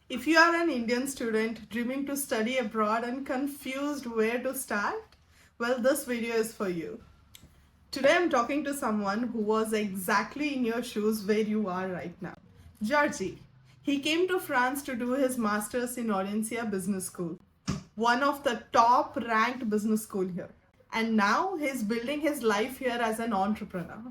If you are an Indian student dreaming to study abroad and confused where to start, well, this video is for you. Today I'm talking to someone who was exactly in your shoes where you are right now. Georgy. He came to France to do his masters in Audencia Business School, one of the top ranked business school here. And now he's building his life here as an entrepreneur,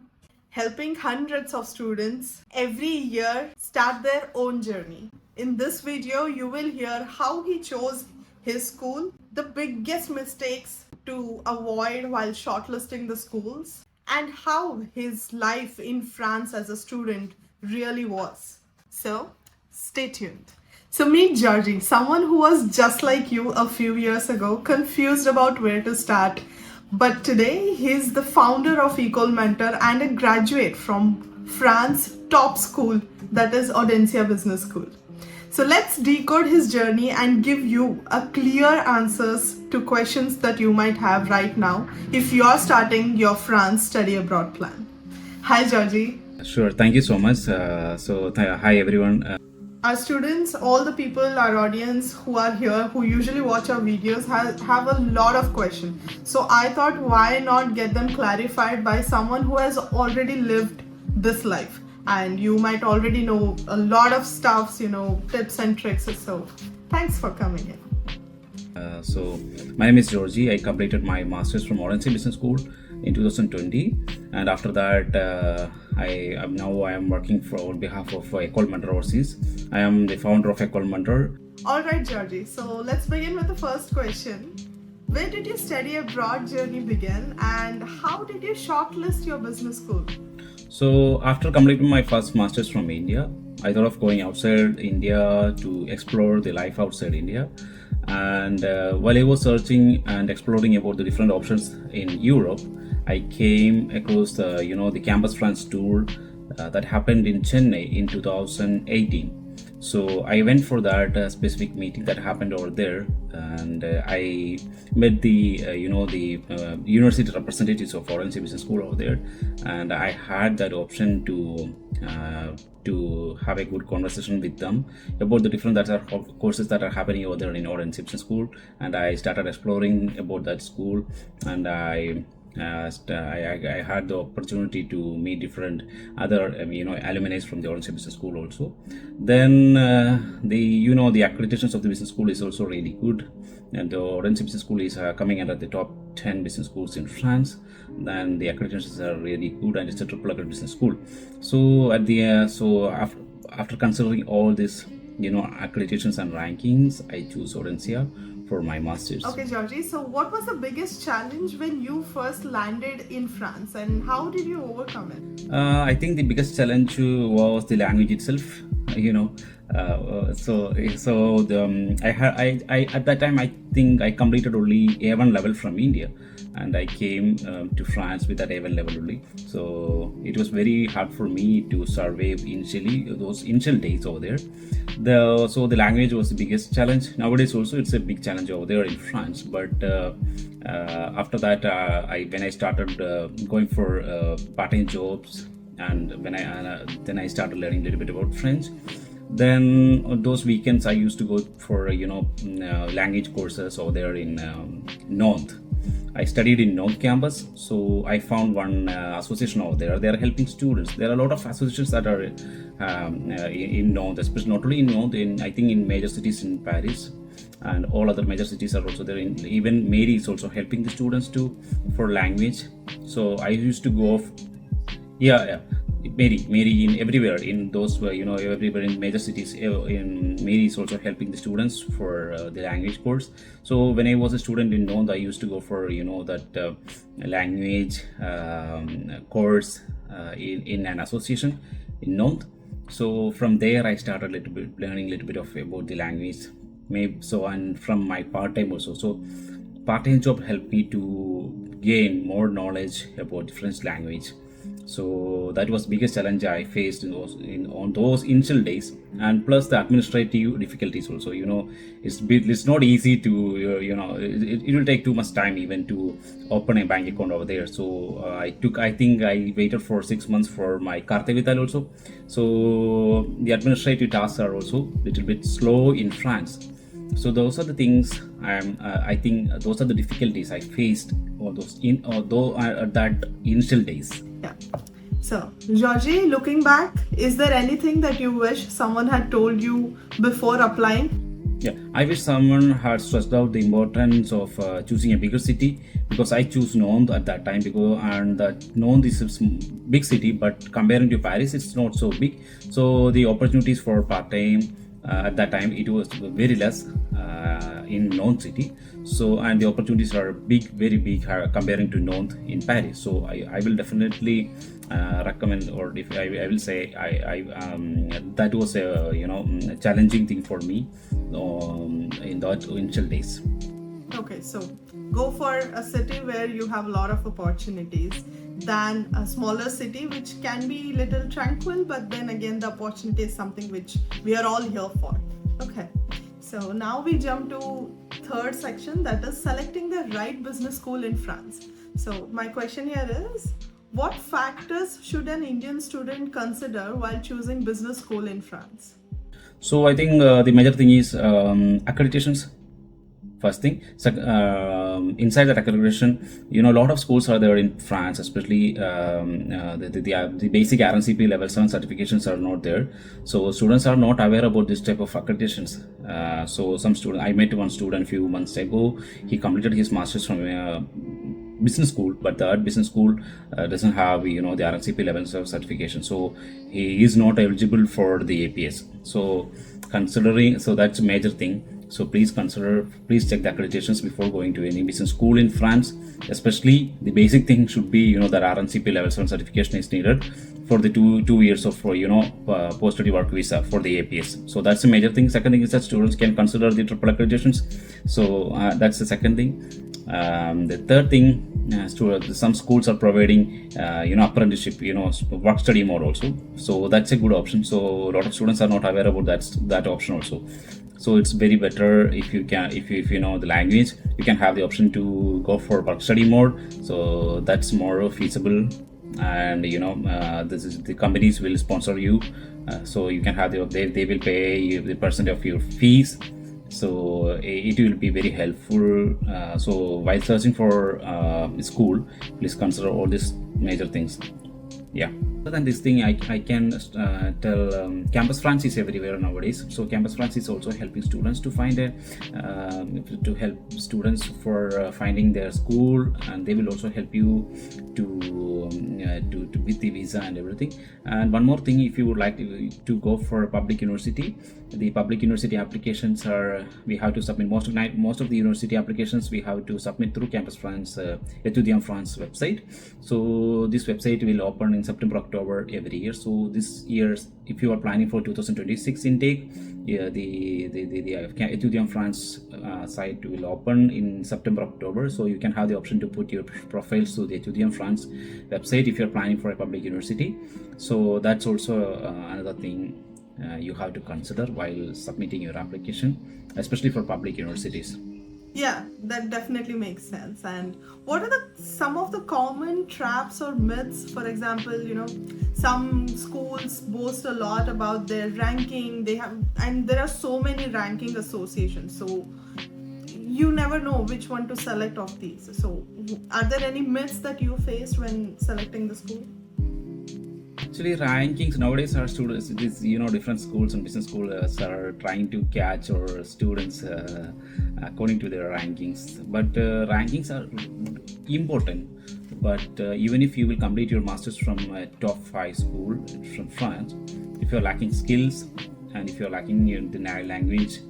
helping hundreds of students every year start their own journey. In this video, you will hear how he chose his school, the biggest mistakes to avoid while shortlisting the schools, and how his life in France as a student really was. So, stay tuned. So meet Georgy, someone who was just like you a few years ago, confused about where to start. But today, he's the founder of Echol Mentor and a graduate from France's top school, that is Audencia Business School. So let's decode his journey and give you a clear answers to questions that you might have right now if you're starting your France study abroad plan. Hi, Georgy. Sure, thank you so much. Hi everyone. Our students, all the people, our audience who are here, who usually watch our videos, have a lot of questions. So I thought, why not get them clarified by someone who has already lived this life? And you might already know a lot of stuffs, tips and tricks. So thanks for coming in. My name is Georgy. I completed my master's from Audencia Business School in 2020, and after that, I am working on behalf of Echol Mentor overseas. I am the founder of Echol Mentor. All right, Georgy. So let's begin with the first question. Where did your study abroad journey begin, and how did you shortlist your business school? So after completing my first master's from India, I thought of going outside India to explore the life outside India. And while I was searching and exploring about the different options in Europe, I came across the Campus France tour that happened in Chennai in 2018. So I went for that specific meeting that happened over there, and I met the university representatives of Audencia Business School over there, and I had that option to have a good conversation with them about the different courses that are happening over there in Audencia Business School. And I started exploring about that school, and I had the opportunity to meet different other alumni from the Audencia Business School also. Then the accreditations of the business school is also really good, and the Audencia Business School is coming under the top 10 business schools in France. Then the accreditations are really good, and it's a triple accredited business school. So after considering all this accreditations and rankings, I choose Audencia for my masters. Okay, Georgy. So what was the biggest challenge when you first landed in France, and how did you overcome it? I think the biggest challenge was the language itself. I at that time, I think I completed only A1 level from India, and I came to France with that A1 level only. So it was very hard for me to survive initially, those initial days over there. The language was the biggest challenge. Nowadays also it's a big challenge over there in France. But after that, when I started going for part-time jobs, and then I started learning a little bit about French. Then on those weekends I used to go for language courses over there in Nantes. I studied in Nantes campus, so I found one association over there. They are helping students. There are a lot of associations that are in Nantes, especially not only in Nantes, I think in major cities in Paris, and all other major cities are also there. Even Mary is also helping the students for language. So I used to go off. Yeah. Mary in everywhere in those everywhere in major cities. In Mary is also helping the students for the language course. So when I was a student in Nantes, I used to go for that language course in an association in Nantes. So from there I started learning a little bit about the language. And from my part-time also. So part-time job helped me to gain more knowledge about the French language. So that was biggest challenge I faced on those initial days, and plus the administrative difficulties also. It's not easy to it will take too much time even to open a bank account over there. So I think I waited for 6 months for my carte vitale also. So the administrative tasks are also little bit slow in France. So those are the things I think those are the difficulties I faced or those in although at that initial days. Yeah. So, Georgy, looking back, is there anything that you wish someone had told you before applying? Yeah, I wish someone had stressed out the importance of choosing a bigger city, because I choose Nantes at that time, and that Nantes is a big city, but comparing to Paris, it's not so big. So the opportunities for part time at that time it was very less in Nantes city. So and the opportunities are big, very big comparing to Nantes in Paris. So I will definitely recommend, or if I will say that was a challenging thing for me in the initial days. Okay, so go for a city where you have a lot of opportunities than a smaller city which can be little tranquil, but then again the opportunity is something which we are all here for. Okay, so now we jump to third section, that is selecting the right business school in France. So my question here is, what factors should an Indian student consider while choosing business school in France? So I think the major thing is accreditations. First thing, inside that accreditation, a lot of schools are there in France, especially the basic RNCP level 7 certifications are not there. So students are not aware about this type of accreditations. So some student, I met one student a few months ago. He completed his master's from business school, but that business school doesn't have the RNCP levels of certification, so he is not eligible for the APS. So that's a major thing. So please check the accreditations before going to any business school in France. Especially the basic thing should be that RNCP level 7 certification is needed for the two years of post-study work visa for the APS. So that's a major thing. Second thing is that students can consider the triple accreditations. So that's the second thing. The third thing, some schools are providing apprenticeship, work study mode also. So that's a good option. So a lot of students are not aware about that option also. So it's very better if you know the language, you can have the option to go for work study mode. So that's more feasible, and the companies will sponsor you. So you can have they will pay you the percent of your fees. So it will be very helpful. So while searching for school, please consider all these major things. Yeah. Other than this thing, I can tell Campus France is everywhere nowadays. So Campus France is also helping students to find to help students for finding their school, and they will also help you to with the visa and everything. And one more thing, if you would like to go for a public university, the public university applications we have to submit most of the university applications we have to submit through Campus France, Audencia France website. So this website will open in September, October every year. So this year, if you are planning for 2026 intake, the Audencia France site will open in September, October. So you can have the option to put your profiles to the Audencia France website if you're planning for a public university. So that's also another thing you have to consider while submitting your application, especially for public universities. Yeah, that definitely makes sense. And what are some of the common traps or myths? For example, some schools boast a lot about their ranking. And there are so many ranking associations. So you never know which one to select of these. So are there any myths that you faced when selecting the school? Actually, rankings nowadays are students. Different schools and business schools are trying to catch our students according to their rankings. But rankings are important. But even if you will complete your masters from a top 5 school from France, if you're lacking skills and if you're lacking the language,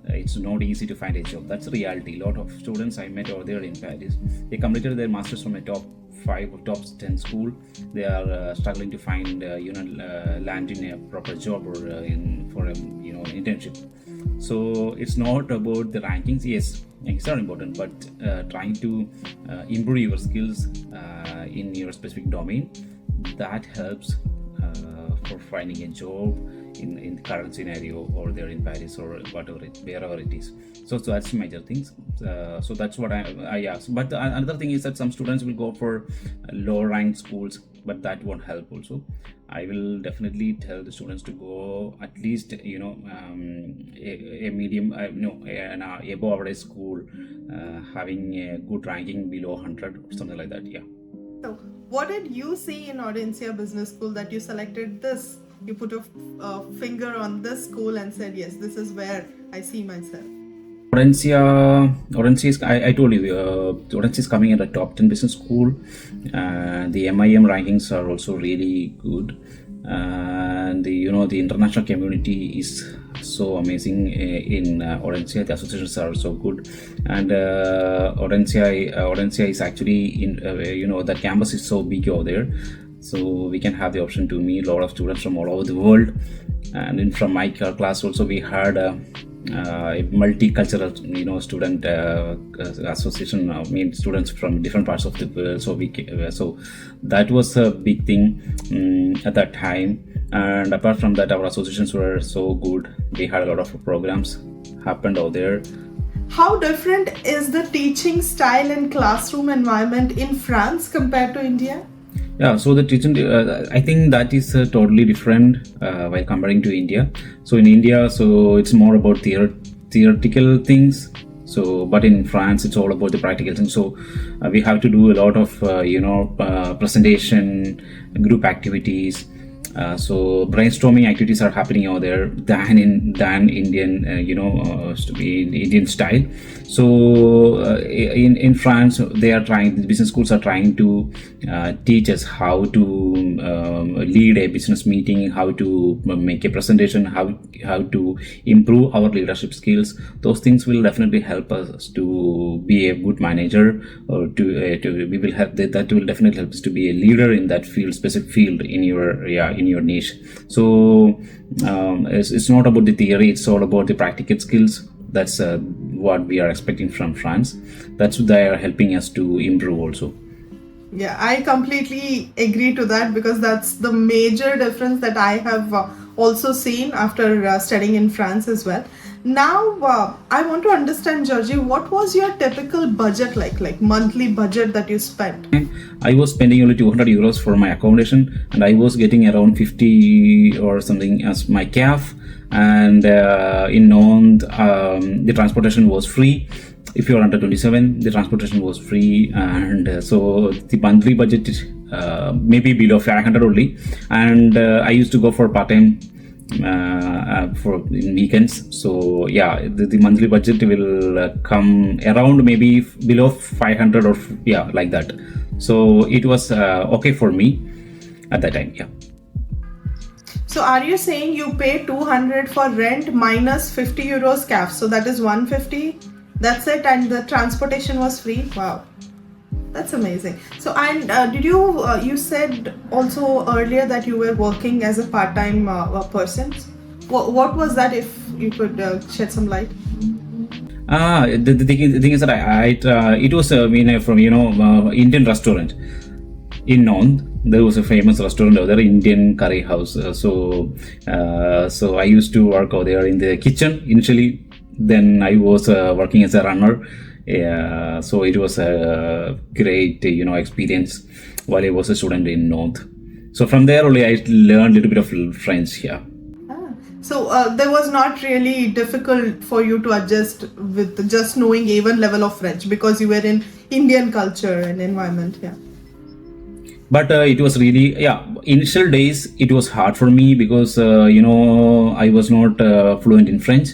it's not easy to find a job. That's a reality. A lot of students I met over there in Paris, they completed their masters from a top 5 or top 10 school. They are struggling to find land in a proper job or for internship. So it's not about the rankings. Yes, rankings are important, but trying to improve your skills in your specific domain, that helps for finding a job in the current scenario, or they're in Paris or wherever it is. So that's major things. So that's what I ask. But another thing is that some students will go for low ranked schools, but that won't help also. I will definitely tell the students to go at least a medium an above average school, having a good ranking below 100 or something like that. Yeah. So, what did you see in Audencia Business School that you selected this? You put a finger on this school and said, yes, this is where I see myself. Audencia is, I told you, Audencia is coming at the top 10 business school. The MIM rankings are also really good. And the international community is so amazing in Audencia. The associations are so good. And Audencia is actually in, that campus is so big over there. So we can have the option to meet a lot of students from all over the world. And from my class also, we had a multicultural student association. I mean, students from different parts of the world. So that was a big thing at that time. And apart from that, our associations were so good. We had a lot of programs happened over there. How different is the teaching style and classroom environment in France compared to India? Yeah, so the teaching, I think that is totally different while comparing to India. So in India, so it's more about theoretical things. So, but in France, it's all about the practical things. So we have to do a lot of presentation, group activities. So brainstorming activities are happening over there than Indian Indian style. So in France, the business schools are trying to teach us how to lead a business meeting, how to make a presentation, how to improve our leadership skills. Those things will definitely help us to be a good manager, or that will definitely help us to be a leader in that specific field in your niche. So it's not about the theory, it's all about the practical skills. That's what we are expecting from France. That's what they are helping us to improve also. Yeah, I completely agree to that, because that's the major difference that I have also seen after studying in France as well. Now, I want to understand, Georgy, what was your typical budget like monthly budget that you spent? I was spending only 200 euros for my accommodation, and I was getting around 50 or something as my CAF. And in Nantes, the transportation was free. If you are under 27, the transportation was free. And so the monthly budget is maybe below 500 only. And I used to go for part-time for in weekends. So yeah, the monthly budget will come around maybe below 500 or like that. So it was okay for me at that time. Yeah. So are you saying you pay 200 for rent minus 50 euros CAF? So that is 150. That's it, and the transportation was free. Wow, that's amazing. So, and did you said also earlier that you were working as a part-time person? What was that, if you could shed some light? The thing is that it was from Indian restaurant in Nantes. There was a famous restaurant over there, Indian curry house. So I used to work over there in the kitchen initially. Then I was working as a runner. So it was a great experience while I was a student in Nantes. So from there only I learned a little bit of French here. So there was not really difficult for you to adjust with just knowing A1 level of French, because you were in Indian culture and environment. Yeah. But it was really, initial days it was hard for me, because I was not fluent in French.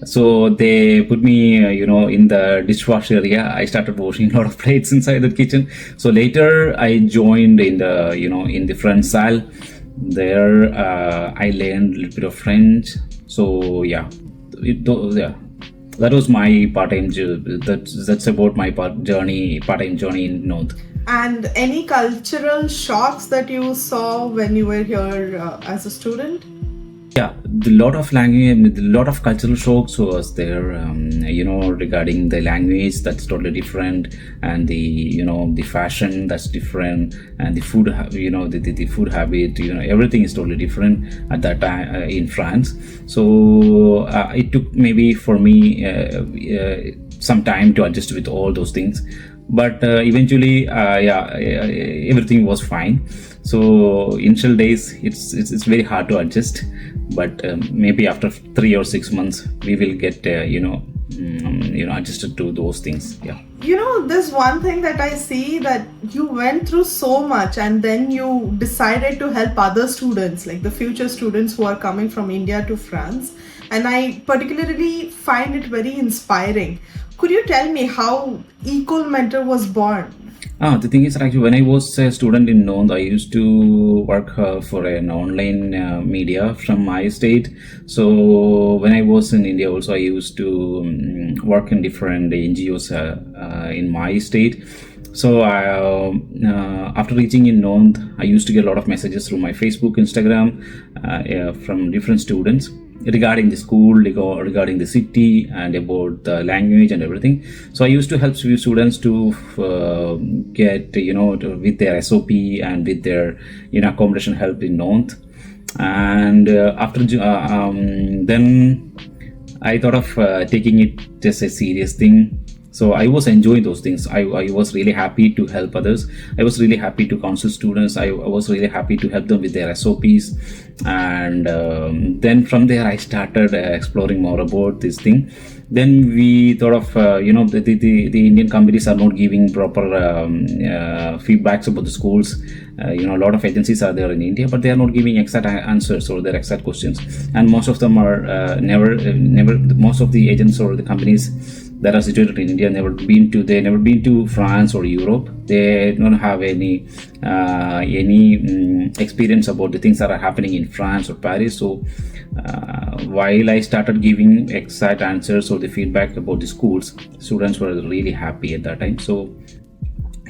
So they put me in the dishwasher area. I started washing a lot of plates inside the kitchen. So later I joined in the in the French salle. There I learned a little bit of French. So that was my part-time job. That's about my part-time journey in North. And any cultural shocks that you saw when you were here as a student? Yeah, the lot of language, a lot of cultural shocks was there. Regarding the language, that's totally different, and the fashion, that's different, and the food, the food habit, everything is totally different at that time in France. So it took maybe for me some time to adjust with all those things, but eventually everything was fine. So initial days it's very hard to adjust, but maybe after 3 or 6 months we will get adjusted to those things. Yeah. There's one thing that I see, that you went through so much and then you decided to help other students, like the future students who are coming from India to France. And I particularly find it very inspiring. Could you tell me how Ecole Mentor was born? The thing is that actually when I was a student in Nond, I used to work for an online media from my state. So when I was in India also, I used to work in different NGOs in my state. So after reaching in Nond, I used to get a lot of messages through my Facebook, Instagram from different students regarding the school, regarding the city, and about the language and everything. So I used to help few students to get with their SOP and with their accommodation help in North. And then I thought of taking it just a serious thing. So I was enjoying those things. I was really happy to help others. I was really happy to counsel students. I was really happy to help them with their SOPs. And then from there I started exploring more about this thing. Then we thought of the Indian companies are not giving proper feedbacks about the schools. A lot of agencies are there in India, but they are not giving exact answers or their exact questions, and most of them are never most of the agents or the companies that are situated in India never been to France or Europe. They don't have any experience about the things that are happening in France or Paris. So while I started giving exact answers or the feedback about the schools, students were really happy at that time. So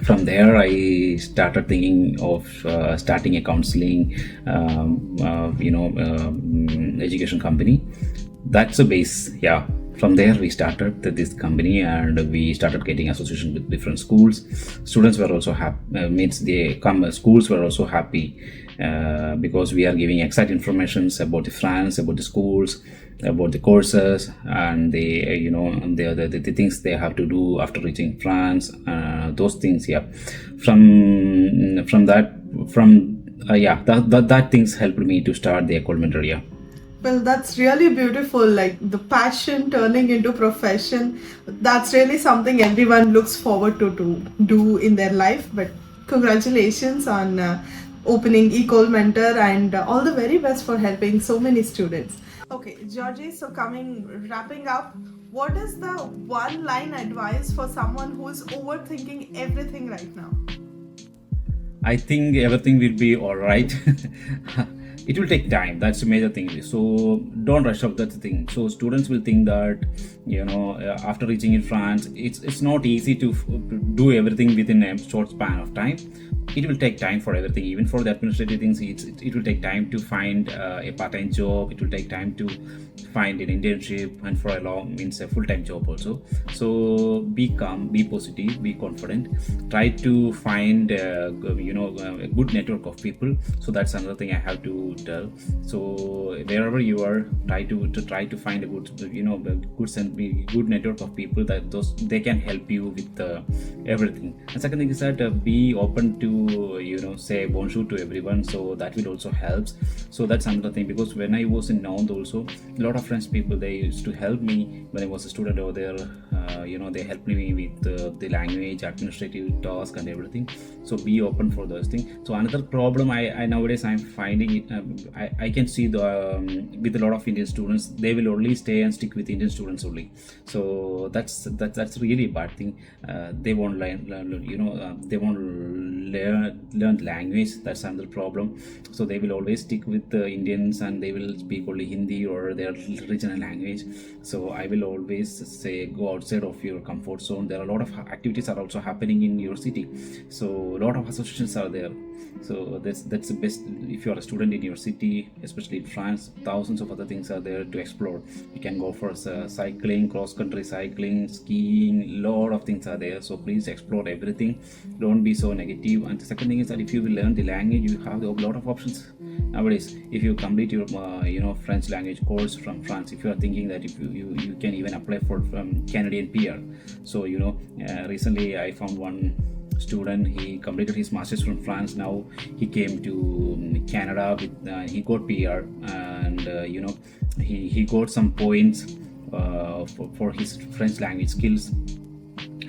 from there I started thinking of starting a counseling education company. That's a base. Yeah, from there we started this company, and we started getting association with different schools. Students were also happy, schools were also happy because we are giving exact information about the France, about the schools, about the courses, and the things they have to do after reaching France, those things. Yeah, that things helped me to start the Echol Mentor. Yeah. Well, that's really beautiful. Like the passion turning into profession. That's really something everyone looks forward to do in their life. But congratulations on opening Ecole Mentor, and all the very best for helping so many students. Okay, Georgie, so wrapping up, what is the one line advice for someone who is overthinking everything right now? I think everything will be all right. It will take time. That's the major thing. So don't rush up. That's the thing. So students will think that after reaching in France, it's not easy to do everything within a short span of time. It will take time for everything, even for the administrative things. It will take time to find a part-time job. It will take time to find an internship, and for a long means a full-time job also. So be calm, be positive, be confident. Try to find a good network of people. So that's another thing I have to tell. So wherever you are, try to find a good network of people that they can help you with everything. And second thing is that be open to say bonjour to everyone. So that will also helps. So that's another thing, because when I was in Nand also, a lot of French people, they used to help me when I was a student over there. They helped me with the language, administrative task, and everything. So be open for those things. So another problem I nowadays I'm finding it, I can see with a lot of Indian students, they will only stay and stick with Indian students only. So that's really a bad thing. They won't they won't learn language. That's another problem. So they will always stick with the Indians, and they will speak only Hindi or their regional language. So I will always say, go outside of your comfort zone. There are a lot of activities are also happening in your city. So a lot of associations are there. So that's the best. If you are a student in your city, especially in France, thousands of other things are there to explore. You can go for cycling, cross country cycling, skiing, lot of things are there. So please explore everything. Don't be so negative. And the second thing is that if you will learn the language, you have a lot of options nowadays. If you complete your French language course from France, if you are thinking that if you can even apply for Canadian PR. So recently I found one student. He completed his masters from France. Now he came to Canada with he got PR, and he got some points for his French language skills.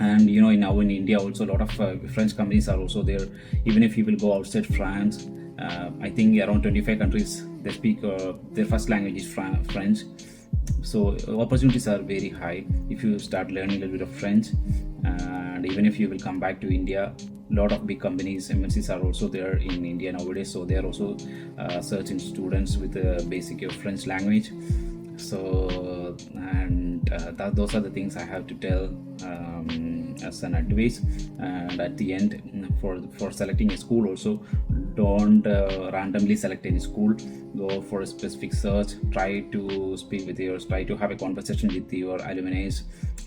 And now in India also a lot of French companies are also there. Even if you will go outside France, I think around 25 countries they speak their first language is French. So opportunities are very high if you start learning a little bit of French. And even if you will come back to India, a lot of big companies, MNCs are also there in India nowadays. So they are also searching students with a basic French language. So those are the things I have to tell as an advice. And at the end, for selecting a school also, don't randomly select any school. Go for a specific search. Try to speak with try to have a conversation with your alumni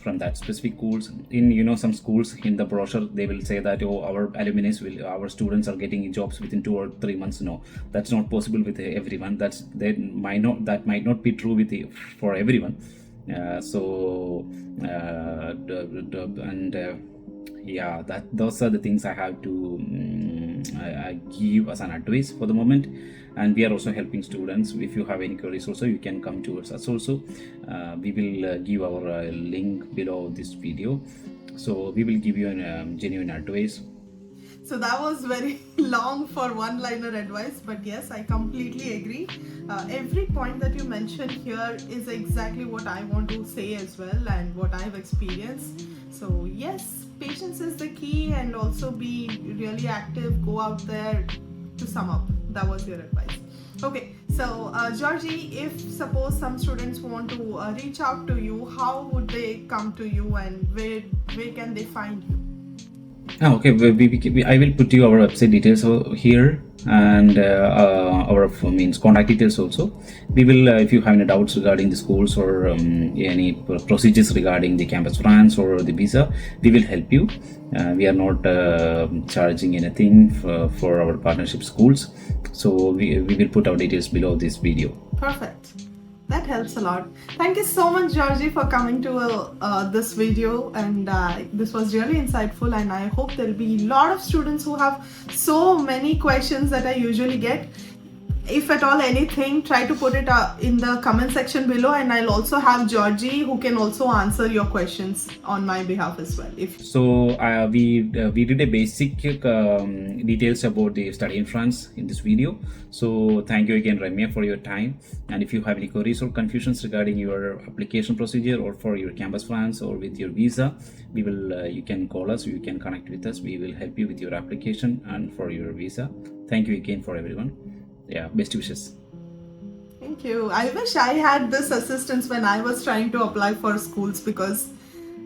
from that specific schools. In some schools in the brochure they will say that our students are getting jobs within 2 or 3 months. No, that's not possible with everyone. That might not be true for everyone. Those are the things I have to I give as an advice for the moment. And we are also helping students. If you have any queries also, you can come towards us also. We will give our link below this video, so we will give you a genuine advice. So that was very long for one-liner advice, but yes, I completely agree. Every point that you mentioned here is exactly what I want to say as well, and what I've experienced. So yes, patience is the key, and also be really active. Go out there. To sum up, that was your advice. Okay, so Georgy, if suppose some students want to reach out to you, how would they come to you, and where can they find you? Okay, I will put you our website details here, and our contact details also. We will, if you have any doubts regarding the schools or any procedures regarding the Campus France or the visa, we will help you. We are not charging anything for our partnership schools, so we will put our details below this video. Perfect. That helps a lot. Thank you so much, Georgy, for coming to this video, and this was really insightful, and I hope there will be a lot of students who have so many questions that I usually get. If at all anything, try to put it in the comment section below, and I'll also have Georgy who can also answer your questions on my behalf as well. We did a basic details about the study in France in this video. So thank you again, Ramya, for your time. And if you have any queries or confusions regarding your application procedure or for your Campus France or with your visa, we will you can call us, you can connect with us. We will help you with your application and for your visa. Thank you again for everyone. Yeah, best wishes. Thank you. I wish I had this assistance when I was trying to apply for schools, because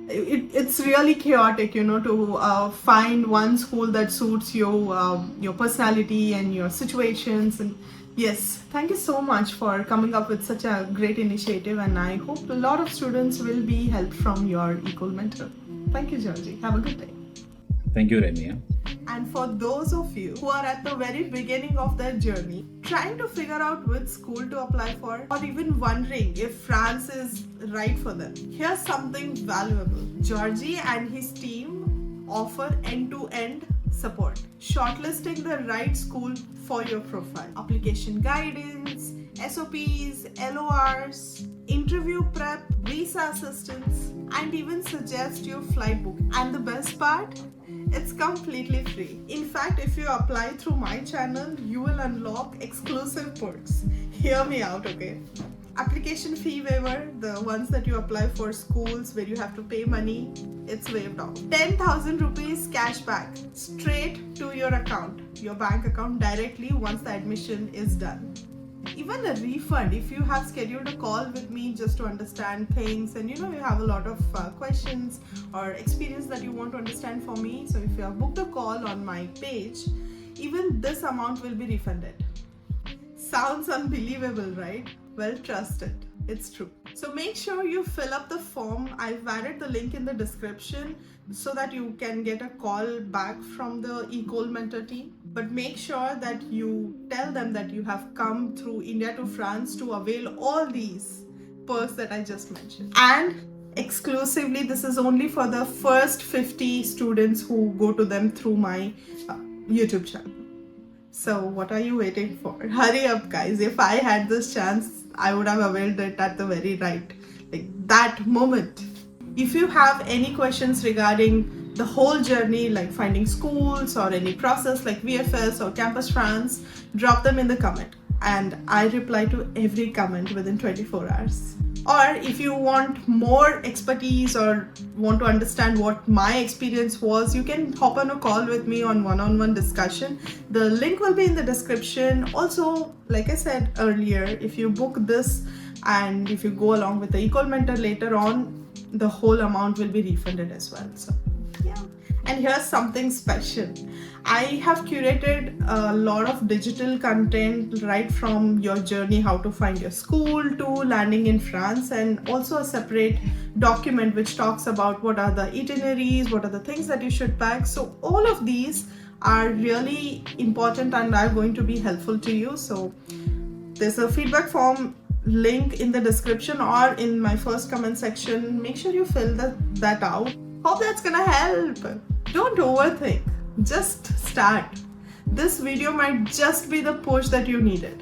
it's really chaotic, to find one school that suits you, your personality and your situations. And yes, thank you so much for coming up with such a great initiative, and I hope a lot of students will be helped from your Echol Mentor. Thank you, Georgy. Have a good day. Thank you, Ramya. And for those of you who are at the very beginning of their journey, trying to figure out which school to apply for, or even wondering if France is right for them, here's something valuable. Georgy and his team offer end-to-end support, shortlisting the right school for your profile, application guidance, SOPs, LORs, interview prep, visa assistance, and even suggest your flight book. And the best part? It's completely free. In fact, if you apply through my channel, you will unlock exclusive perks. Hear me out, okay? Application fee waiver, the ones that you apply for schools where you have to pay money, it's waived off. 10,000 rupees cashback straight to your account, your bank account directly once the admission is done. Even a refund if you have scheduled a call with me just to understand things, and you have a lot of questions or experience that you want to understand for me. So if you have booked a call on my page, even this amount will be refunded. Sounds unbelievable, right? Well, trust it. It's true. So make sure you fill up the form. I've added the link in the description so that you can get a call back from the Echol Mentor team. But make sure that you tell them that you have come through India to France to avail all these perks that I just mentioned. And exclusively, this is only for the first 50 students who go to them through my YouTube channel. So what are you waiting for? Hurry up, guys. If I had this chance, I would have availed it at the very that moment. If you have any questions regarding the whole journey, like finding schools or any process like VFS or Campus France, drop them in the comment and I reply to every comment within 24 hours. Or if you want more expertise or want to understand what my experience was, you can hop on a call with me on one-on-one discussion. The link will be in the description. Also, like I said earlier, if you book this and if you go along with the Echol Mentor later on, the whole amount will be refunded as well. So yeah. And here's something special. I have curated a lot of digital content right from your journey, how to find your school, to landing in France, and also a separate document which talks about what are the itineraries, what are the things that you should pack. So all of these are really important and are going to be helpful to you. So there's a feedback form link in the description or in my first comment section. Make sure you fill that out. Hope that's gonna help. Don't overthink. Just start. This video might just be the push that you needed.